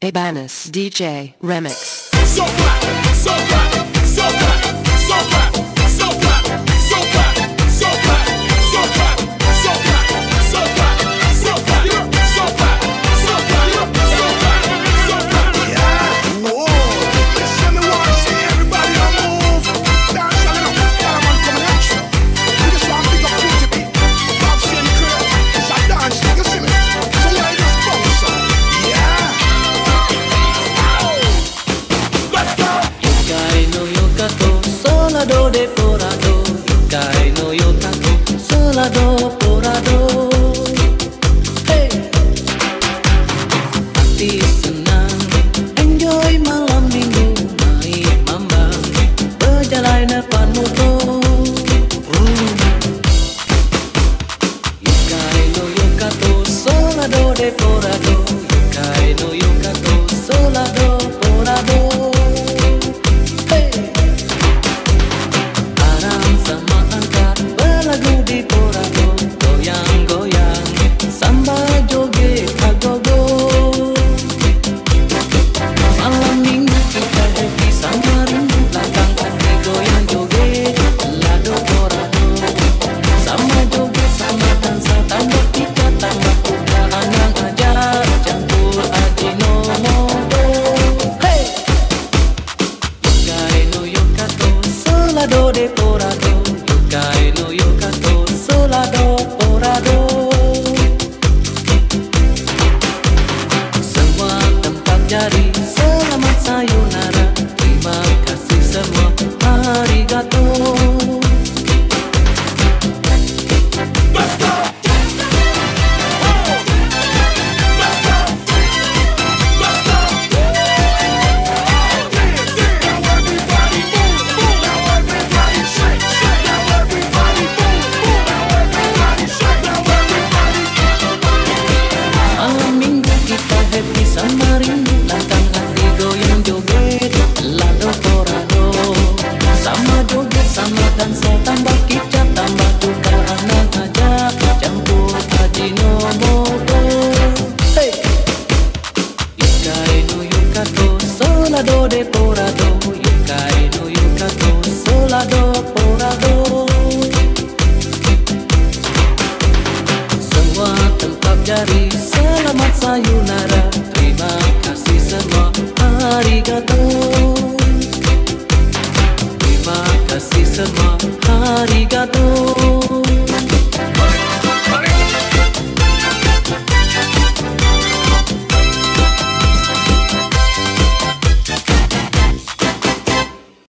Ibanez DJ Remix. So clap, so clap, so clap, so clap, so clap, so clap, so clap, so clap, so clap, so clap, so clap, so clap, so clap, so clap, so clap. Yeah, whoa. Listen, me want to see everybody on move. Dance a little, yeah, man, coming at you. We just want to pick up pretty beat. Pop in the crib, it's a dance, you see me? So why just bounce up? Yeah. Solado de porado, cae no yo taco, solado porado. Hey, hati senang, enjoy malam minggu, naik mambang, berjalan depan motor. Cae no yo taco, solado de porado, cae no yo taco, solado porado. Berlagu di porado, goyang-goyang, Samba, Joget, Agogo. Malam minggu kita happy sama rindu, belakang hati goyang joget, lado porado. Sama joget, sama dansa, tambah kita, tambah buka anang ajar, campur ajinomoto. Hey! Yokai no yokato, solado de porado. Yokai no yokato, solado porado. Semua tempat jadi, selamat sayonara. Terima kasih semua, arigato. Let's go! Happy sama rindu, lantang hati goyang joget, lado porado. Sama joget, sama dansa, tambah kicap, tambah duka anak ajak, campur ajinomoto. Hey! Yokai no yokato, solado de porado.